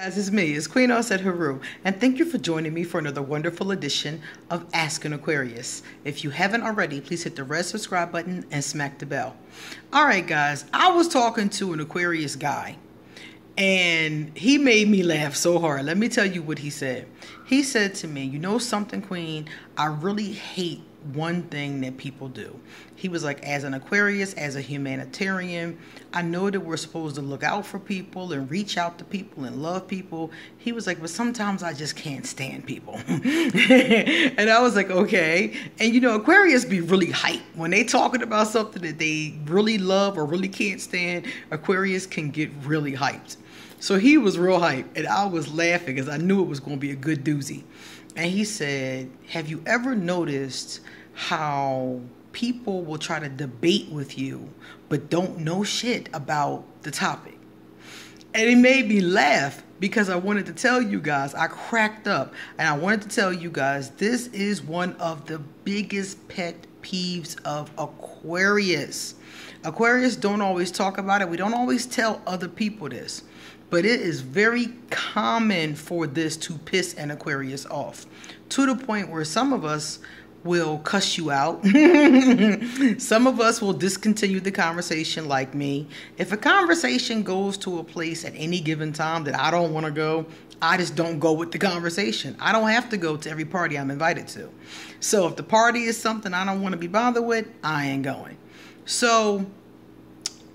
Guys, it's me, it's Queen Said Haru, and thank you for joining me for another wonderful edition of Ask an Aquarius. If you haven't already, please hit the red subscribe button and smack the bell. Alright guys, I was talking to an Aquarius guy, and he made me laugh so hard. Let me tell you what he said. He said to me, you know something, Queen, I really hate one thing that people do. He was like, as an Aquarius, as a humanitarian, I know that we're supposed to look out for people and reach out to people and love people. He was like, but sometimes I just can't stand people. And I was like, okay. And you know, Aquarius be really hype. When they talking about something that they really love or really can't stand, Aquarius can get really hyped. So he was real hype, and I was laughing because I knew it was going to be a good doozy. And he said, have you ever noticed how people will try to debate with you but don't know shit about the topic? And it made me laugh because I wanted to tell you guys, I cracked up, and I wanted to tell you guys, this is one of the biggest pet peeves of Aquarius. Aquarius don't always talk about it. We don't always tell other people this. But it is very common for this to piss an Aquarius off, to the point where some of us will cuss you out. Some of us will discontinue the conversation like me. If a conversation goes to a place at any given time that I don't want to go, I just don't go with the conversation. I don't have to go to every party I'm invited to. So if the party is something I don't want to be bothered with, I ain't going. So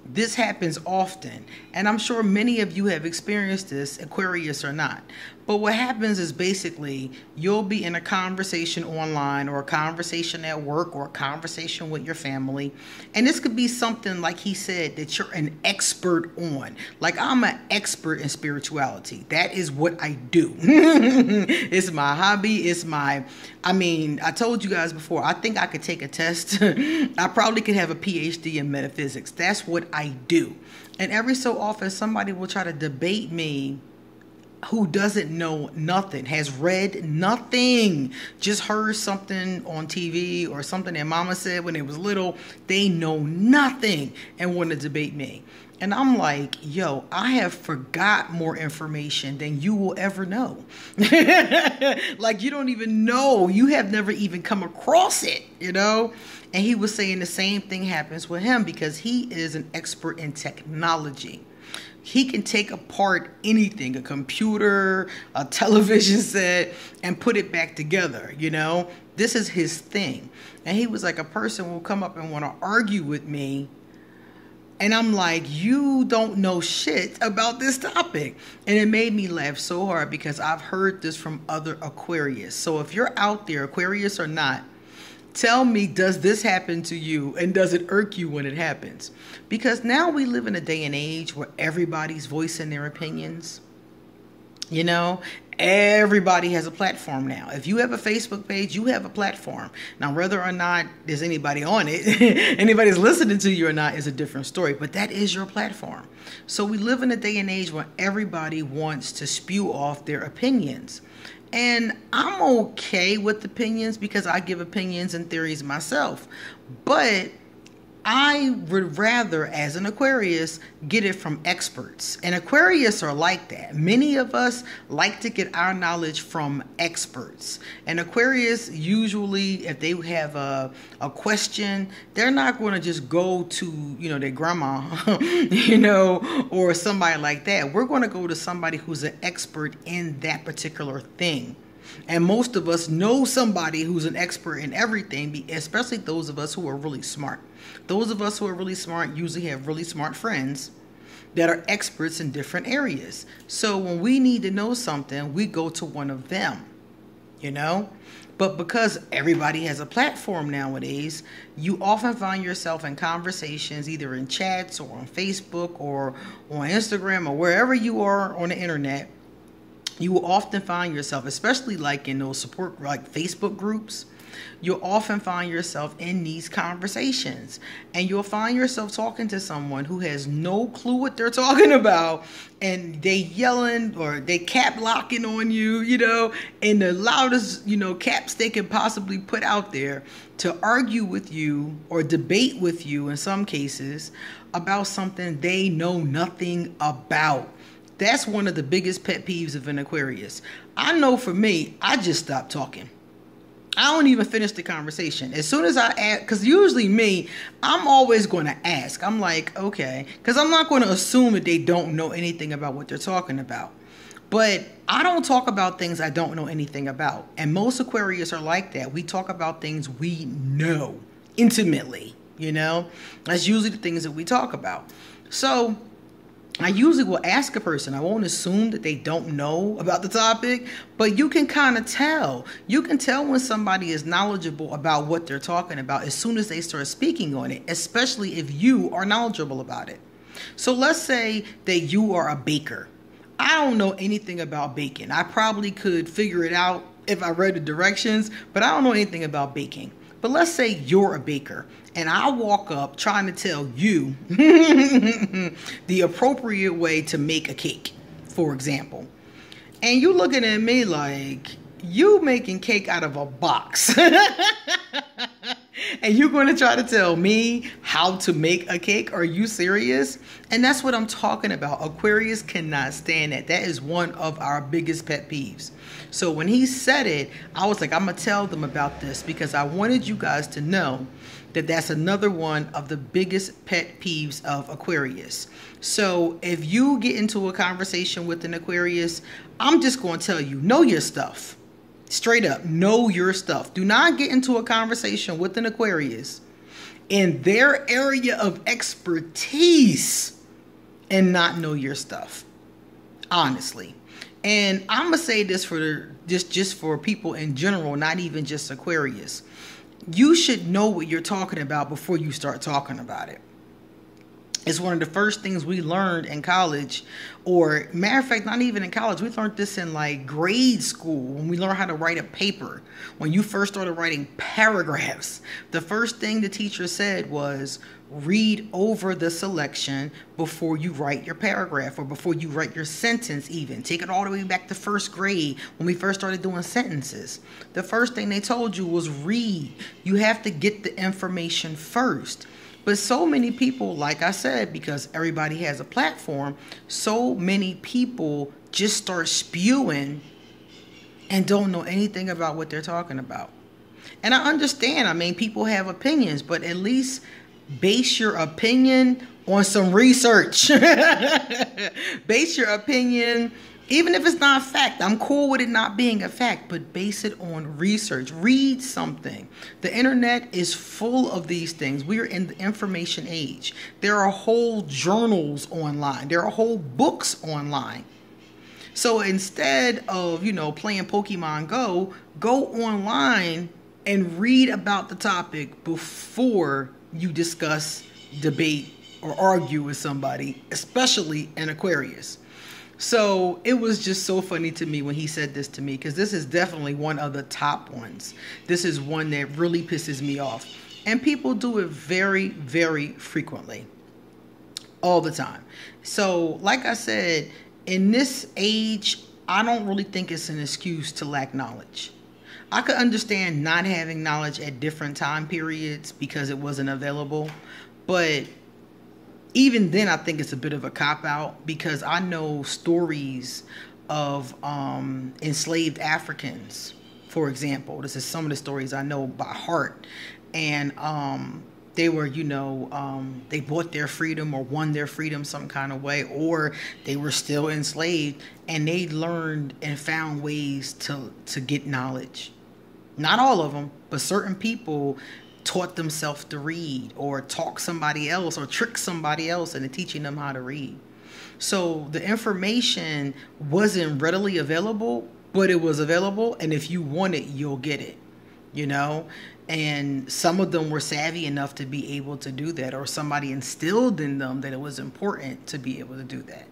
this happens often, and I'm sure many of you have experienced this, Aquarius or not. But what happens is basically you'll be in a conversation online or a conversation at work or a conversation with your family, and this could be something like he said that you're an expert on. Like, I'm an expert in spirituality. That is what I do. It's my hobby. It's my, I told you guys before, I think I could take a test. I probably could have a PhD in metaphysics. That's what I do. And every so often somebody will try to debate me who doesn't know nothing, has read nothing, just heard something on TV or something that mama said when they was little. They know nothing and want to debate me. And I'm like, yo, I have forgot more information than you will ever know. Like, you don't even know. You have never even come across it, you know? And he was saying the same thing happens with him because he is an expert in technology. He can take apart anything, a computer, a television set, and put it back together, you know? This is his thing. And he was like, a person will come up and want to argue with me, and I'm like, you don't know shit about this topic. And it made me laugh so hard because I've heard this from other Aquarius. So if you're out there, Aquarius or not, tell me, does this happen to you, and does it irk you when it happens? Because now we live in a day and age where everybody's voicing their opinions. You know, everybody has a platform now. If you have a Facebook page, you have a platform. Now, whether or not there's anybody on it, anybody's listening to you or not is a different story, but that is your platform. So we live in a day and age where everybody wants to spew off their opinions. And I'm okay with opinions because I give opinions and theories myself. But I would rather, as an Aquarius, get it from experts. And Aquarius are like that. Many of us like to get our knowledge from experts. And Aquarius, usually, if they have a question, they're not going to just go to, you know, their grandma, you know, or somebody like that. We're going to go to somebody who's an expert in that particular thing. And most of us know somebody who's an expert in everything, especially those of us who are really smart. Those of us who are really smart usually have really smart friends that are experts in different areas. So when we need to know something, we go to one of them, you know? But because everybody has a platform nowadays, you often find yourself in conversations, either in chats or on Facebook or on Instagram or wherever you are on the internet. You will often find yourself, especially like in those support, like Facebook groups, you'll often find yourself in these conversations, and you'll find yourself talking to someone who has no clue what they're talking about, and they yelling or they cap locking on you, you know, in the loudest, you know, caps they can possibly put out there to argue with you or debate with you in some cases about something they know nothing about. That's one of the biggest pet peeves of an Aquarius. I know for me, I just stop talking. I don't even finish the conversation. As soon as I ask, because usually me, I'm always going to ask. I'm like, okay, because I'm not going to assume that they don't know anything about what they're talking about. But I don't talk about things I don't know anything about. And most Aquarius are like that. We talk about things we know intimately, you know? That's usually the things that we talk about. So I usually will ask a person. I won't assume that they don't know about the topic, but you can kind of tell. You can tell when somebody is knowledgeable about what they're talking about as soon as they start speaking on it, especially if you are knowledgeable about it. So let's say that you are a baker. I don't know anything about baking. I probably could figure it out if I read the directions, but I don't know anything about baking. But let's say you're a baker and I walk up trying to tell you the appropriate way to make a cake, for example. And you looking at me like, you making cake out of a box. And you're going to try to tell me how to make a cake? Are you serious? And that's what I'm talking about. Aquarius cannot stand that. That is one of our biggest pet peeves. So when he said it, I was like, I'm going to tell them about this because I wanted you guys to know that that's another one of the biggest pet peeves of Aquarius. So if you get into a conversation with an Aquarius, I'm just going to tell you, know your stuff. Straight up, know your stuff. Do not get into a conversation with an Aquarius in their area of expertise and not know your stuff. Honestly. And I'm going to say this for just for people in general, not even just Aquarius. You should know what you're talking about before you start talking about it. It's one of the first things we learned in college, or matter of fact, not even in college. We learned this in like grade school when we learned how to write a paper. When you first started writing paragraphs, the first thing the teacher said was read over the selection before you write your paragraph or before you write your sentence even. Take it all the way back to first grade when we first started doing sentences. The first thing they told you was read. You have to get the information first. But so many people, like I said, because everybody has a platform, so many people just start spewing and don't know anything about what they're talking about. And I understand, I mean, people have opinions, but at least base your opinion on some research. Base your opinion, even if it's not a fact. I'm cool with it not being a fact, but base it on research. Read something. The internet is full of these things. We are in the information age. There are whole journals online. There are whole books online. So instead of, playing Pokemon Go, go online and read about the topic before you discuss, debate, or argue with somebody, especially an Aquarius. So it was just so funny to me when he said this to me, because this is definitely one of the top ones. This is one that really pisses me off. And people do it very, very frequently. All the time. So like I said, in this age, I don't really think it's an excuse to lack knowledge. I could understand not having knowledge at different time periods because it wasn't available. But even then, I think it's a bit of a cop-out because I know stories of enslaved Africans, for example. This is some of the stories I know by heart. And they were, they bought their freedom or won their freedom some kind of way, or they were still enslaved and they learned and found ways to get knowledge. Not all of them, but certain people taught themselves to read or talk somebody else or trick somebody else into teaching them how to read. So the information wasn't readily available, but it was available. And if you want it, you'll get it, and some of them were savvy enough to be able to do that, or somebody instilled in them that it was important to be able to do that.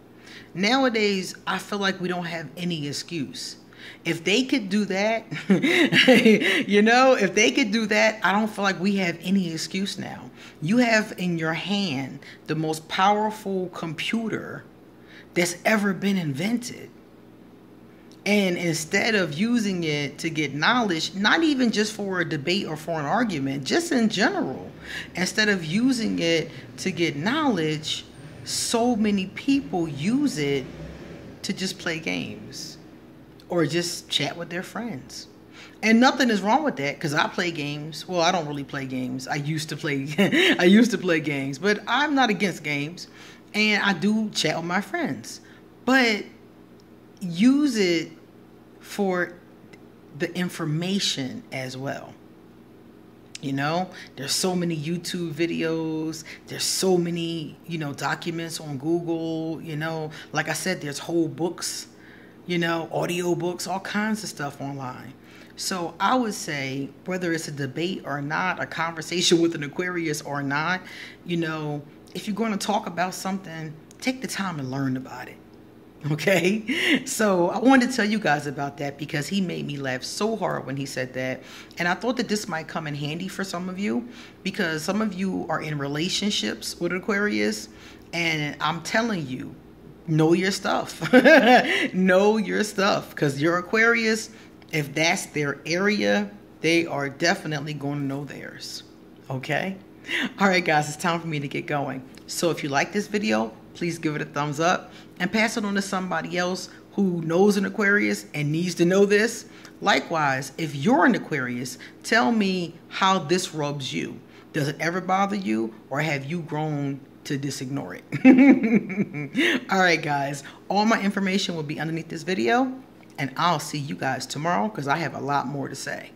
Nowadays, I feel like we don't have any excuse. If they could do that, if they could do that, I don't feel like we have any excuse now. You have in your hand the most powerful computer that's ever been invented. And instead of using it to get knowledge, not even just for a debate or for an argument, just in general, instead of using it to get knowledge, so many people use it to just play games or just chat with their friends. And nothing is wrong with that, because I play games. Well, I don't really play games. I used to play I used to play games, but I'm not against games. And I do chat with my friends. But use it for the information as well. You know, there's so many YouTube videos. There's so many, documents on Google. Like I said, there's whole books, audio books, all kinds of stuff online. So I would say, whether it's a debate or not, a conversation with an Aquarius or not, if you're going to talk about something, take the time and learn about it. Okay? So I wanted to tell you guys about that because he made me laugh so hard when he said that. And I thought that this might come in handy for some of you, because some of you are in relationships with Aquarius. And I'm telling you, know your stuff. Know your stuff, because your Aquarius, if that's their area, they are definitely going to know theirs. Okay? All right, guys, it's time for me to get going. So if you like this video, please give it a thumbs up and pass it on to somebody else who knows an Aquarius and needs to know this. Likewise, if you're an Aquarius, tell me how this rubs you. Does it ever bother you, or have you grown to disignore it? All right, guys, all my information will be underneath this video. And I'll see you guys tomorrow, because I have a lot more to say.